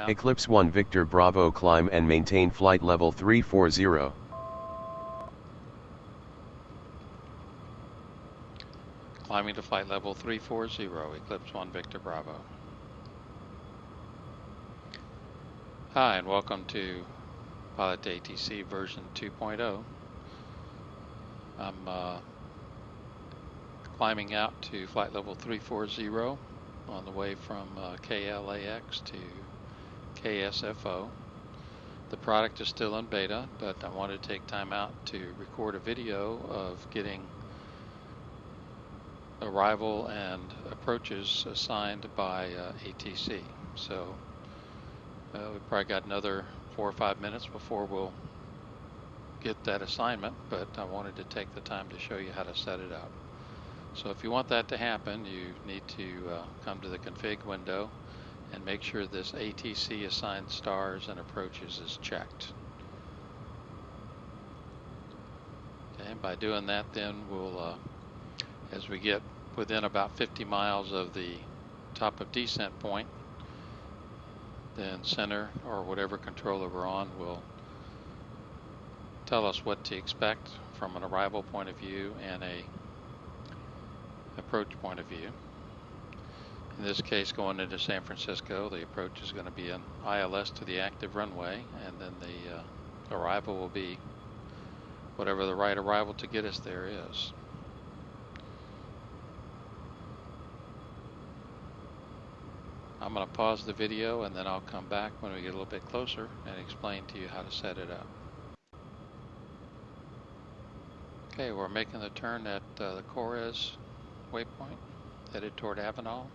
Eclipse 1 Victor Bravo climb and maintain flight level 340. Climbing to flight level 340, Eclipse 1 Victor Bravo. Hi, and welcome to Pilot2ATC version 2.0. I'm climbing out to flight level 340 on the way from KLAX to KSFO. The product is still in beta, but I wanted to take time out to record a video of getting arrival and approaches assigned by ATC. So we've probably got another 4 or 5 minutes before we'll get that assignment, but I wanted to take the time to show you how to set it up. So if you want that to happen, you need to come to the config window and make sure this ATC assigned stars and approaches is checked. Okay, and by doing that, then we'll, as we get within about 50 miles of the top of descent point, then center or whatever controller we're on will tell us what to expect from an arrival point of view and a approach point of view. In this case, going into San Francisco, the approach is going to be an ILS to the active runway, and then the arrival will be whatever the right arrival to get us there is. I'm going to pause the video and then I'll come back when we get a little bit closer and explain to you how to set it up. Okay, we're making the turn at the Corres waypoint, headed toward Avenal.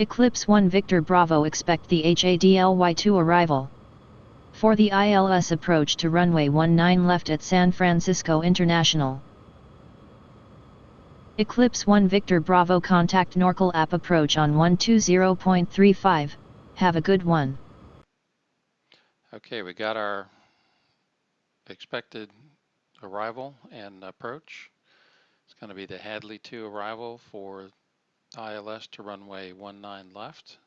Eclipse 1 Victor Bravo, expect the HADLY2 arrival. For the ILS approach to runway 19 left at San Francisco International. Eclipse 1 Victor Bravo, contact Norcal app approach on 120.35, have a good one. Okay, we got our expected arrival and approach. It's going to be the Hadley 2 arrival for ILS to runway 19 left.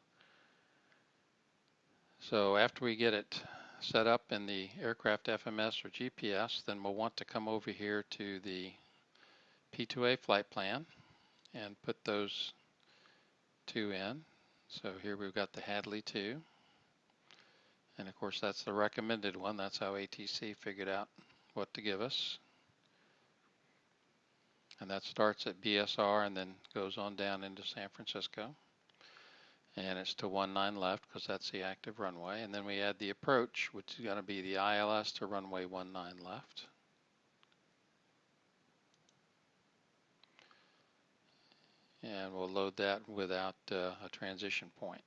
So after we get it set up in the aircraft FMS or GPS, then we'll want to come over here to the P2A flight plan and put those two in. So here we've got the Hadley 2. And of course that's the recommended one. That's how ATC figured out what to give us. And that starts at BSR and then goes on down into San Francisco. And it's to 19 left because that's the active runway. And then we add the approach, which is going to be the ILS to runway 19 left. And we'll load that without a transition point.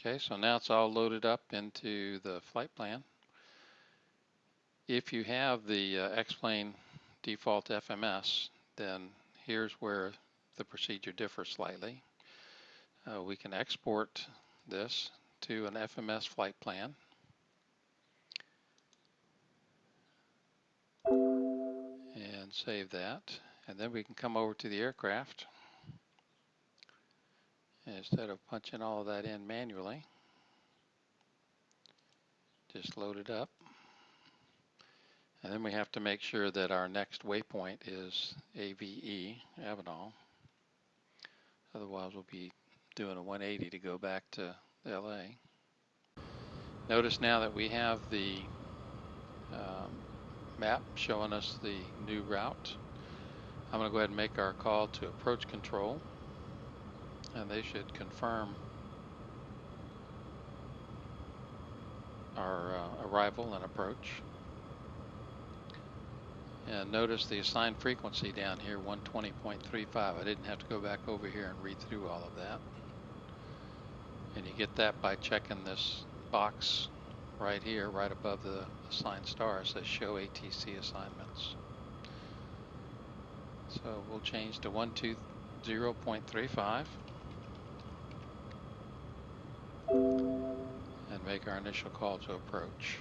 Okay, so now it's all loaded up into the flight plan. If you have the X-Plane default FMS, then here's where the procedure differs slightly. We can export this to an FMS flight plan. And save that. And then we can come over to the aircraft. Instead of punching all of that in manually, just load it up. And then we have to make sure that our next waypoint is AVE, Avenal. Otherwise we'll be doing a 180 to go back to LA. Notice now that we have the map showing us the new route. I'm going to go ahead and make our call to approach control. And they should confirm our arrival and approach. And notice the assigned frequency down here, 120.35. I didn't have to go back over here and read through all of that. And you get that by checking this box right here, right above the assigned star. It says show ATC assignments. So we'll change to 120.35 and make our initial call to approach.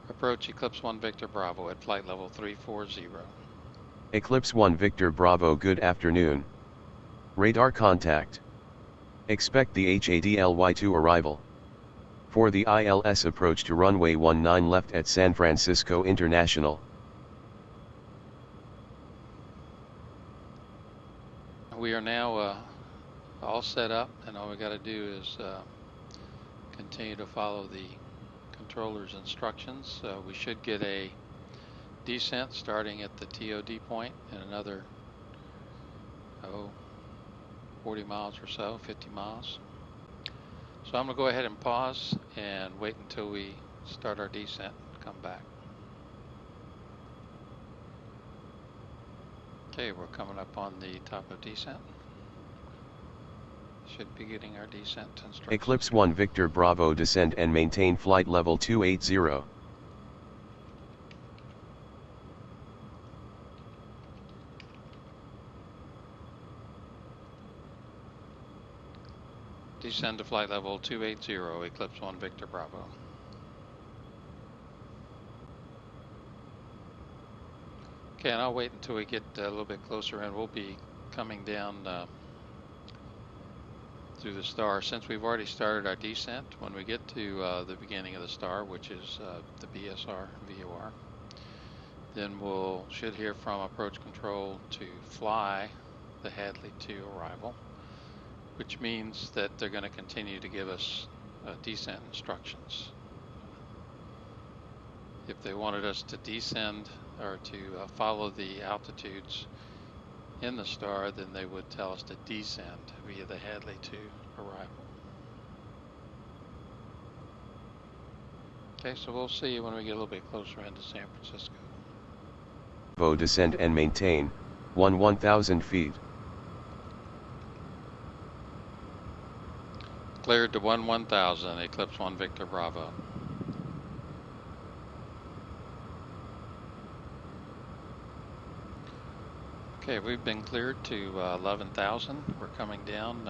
Approach Eclipse 1 Victor Bravo at flight level 340. Eclipse 1 Victor Bravo, good afternoon. Radar contact. Expect the HADLY2 arrival. For the ILS approach to runway 19 left at San Francisco International. We are now all set up, and all we got to do is continue to follow the controller's instructions. We should get a descent starting at the TOD point in another 40 miles or so, 50 miles. So I'm going to go ahead and pause and wait until we start our descent and come back. Okay, we're coming up on the top of descent. Should be getting our descent instructions. Eclipse 1 Victor Bravo, descend and maintain flight level 280. Descend to flight level 280, Eclipse 1 Victor Bravo. Okay, and I'll wait until we get a little bit closer in. We'll be coming down through the star. Since we've already started our descent, when we get to the beginning of the star, which is the BSR VOR, then should hear from approach control to fly the Hadley 2 arrival, which means that they're going to continue to give us descent instructions. If they wanted us to descend or to follow the altitudes in the star, then they would tell us to descend via the Hadley 2 arrival. Okay, so we'll see when we get a little bit closer into San Francisco. Bravo, descend and maintain 1,000 feet. Cleared to 1,000, Eclipse 1 Victor Bravo. Okay, we've been cleared to 11,000. We're coming down.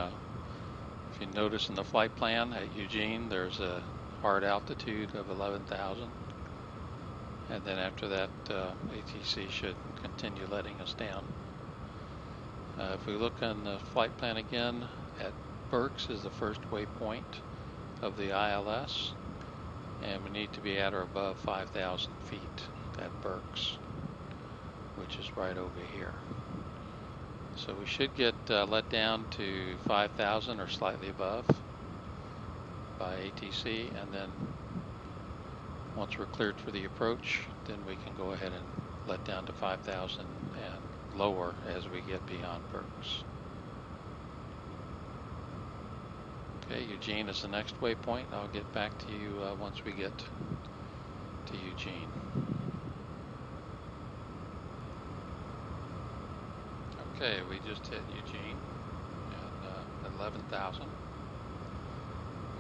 If you notice in the flight plan at Eugene, there's a hard altitude of 11,000. And then after that, ATC should continue letting us down. If we look on the flight plan again, at Berks is the first waypoint of the ILS, and we need to be at or above 5,000 feet at Berks, which is right over here. So we should get let down to 5,000 or slightly above by ATC, and then once we're cleared for the approach, then we can go ahead and let down to 5,000 and lower as we get beyond Berks. Okay, Eugene is the next waypoint. I'll get back to you once we get to Eugene. Okay, we just hit Eugene at 11,000.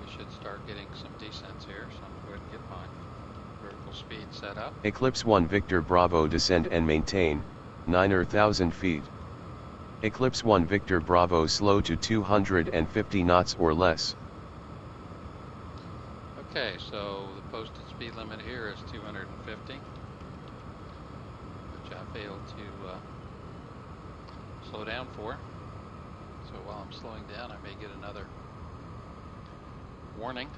We should start getting some descents here, so I'm going to go ahead and get my vertical speed set up. Eclipse 1 Victor Bravo, descend and maintain 9,000 feet. Eclipse 1 Victor Bravo, slow to 250 knots or less. Okay, so the posted speed limit here is 250, which I failed to slow down for. So while I'm slowing down, I may get another warning.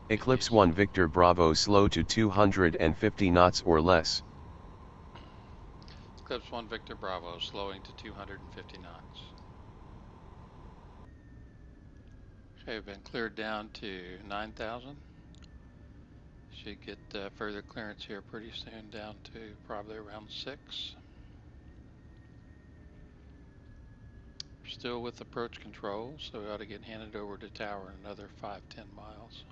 Eclipse 1 Victor Bravo, slow to 250 knots or less. Eclipse 1 Victor Bravo, slowing to 250 knots. Okay, we've been cleared down to 9,000. Should get further clearance here pretty soon, down to probably around 6. Still with approach control, so we ought to get handed over to tower in another 5-10 miles.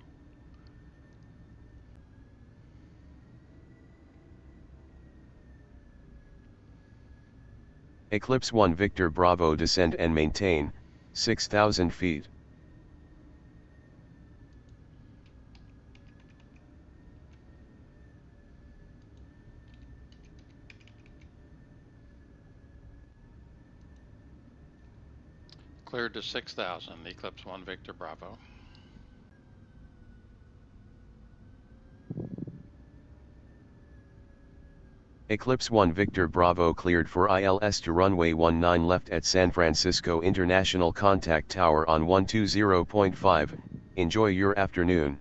Eclipse 1 Victor Bravo descend and maintain, 6,000 feet. Cleared to 6,000, Eclipse 1 Victor Bravo. Eclipse 1 Victor Bravo cleared for ILS to runway 19 left at San Francisco International Contact Tower on 120.5. Enjoy your afternoon.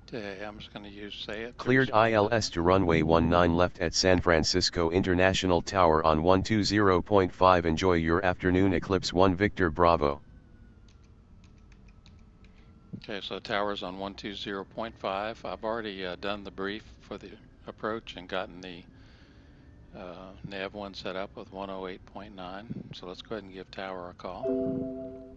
Okay, I'm just going to use say it. Cleared ILS to runway 19 left at San Francisco International Tower on 120.5. Enjoy your afternoon, Eclipse 1 Victor Bravo. Okay, so tower's on 120.5. I've already done the brief for the approach and gotten the nav one set up with 108.9. So let's go ahead and give tower a call.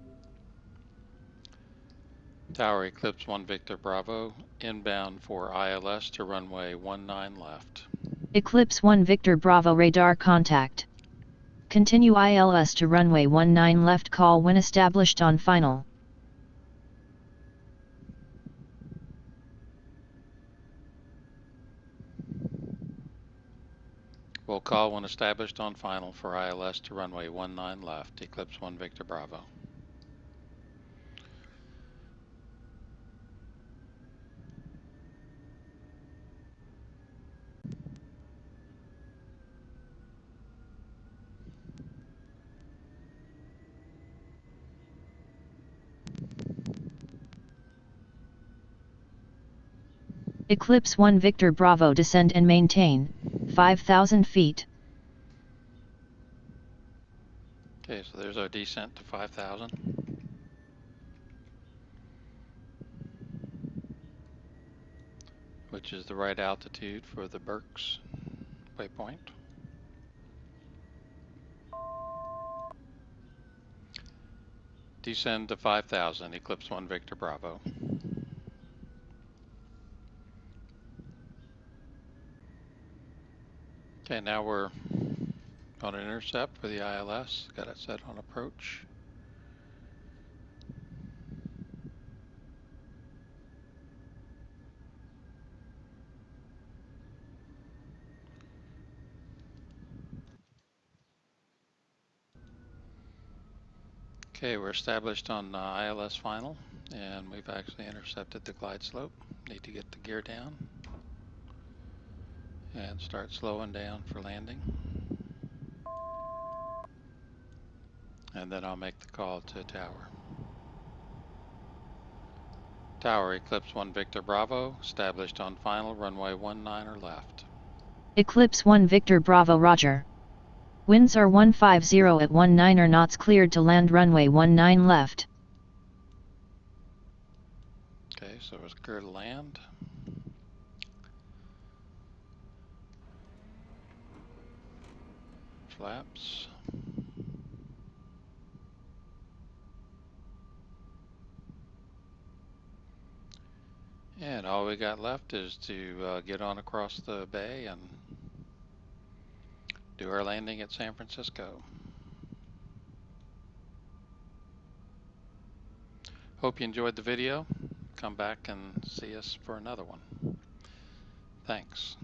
Tower, Eclipse 1 Victor Bravo, inbound for ILS to runway 19 left. Eclipse 1 Victor Bravo radar contact. Continue ILS to runway 19 left, call when established on final. We'll call when established on final for ILS to runway 19 left, Eclipse 1 Victor Bravo. Eclipse 1 Victor Bravo descend and maintain, 5,000 feet. Okay, so there's our descent to 5,000. Which is the right altitude for the Berks waypoint. Descend to 5,000, Eclipse 1 Victor Bravo. Okay, now we're on an intercept for the ILS. Got it set on approach. Okay, we're established on ILS final, and we've actually intercepted the glide slope. Need to get the gear down and start slowing down for landing. And then I'll make the call to tower. Tower, Eclipse 1 Victor Bravo, established on final, runway 19 or left. Eclipse 1 Victor Bravo roger. Winds are 150 at 19 knots, cleared to land runway 19 left. Okay, so it's clear to land. Flaps. And all we got left is to get on across the bay and do our landing at San Francisco. Hope you enjoyed the video. Come back and see us for another one. Thanks.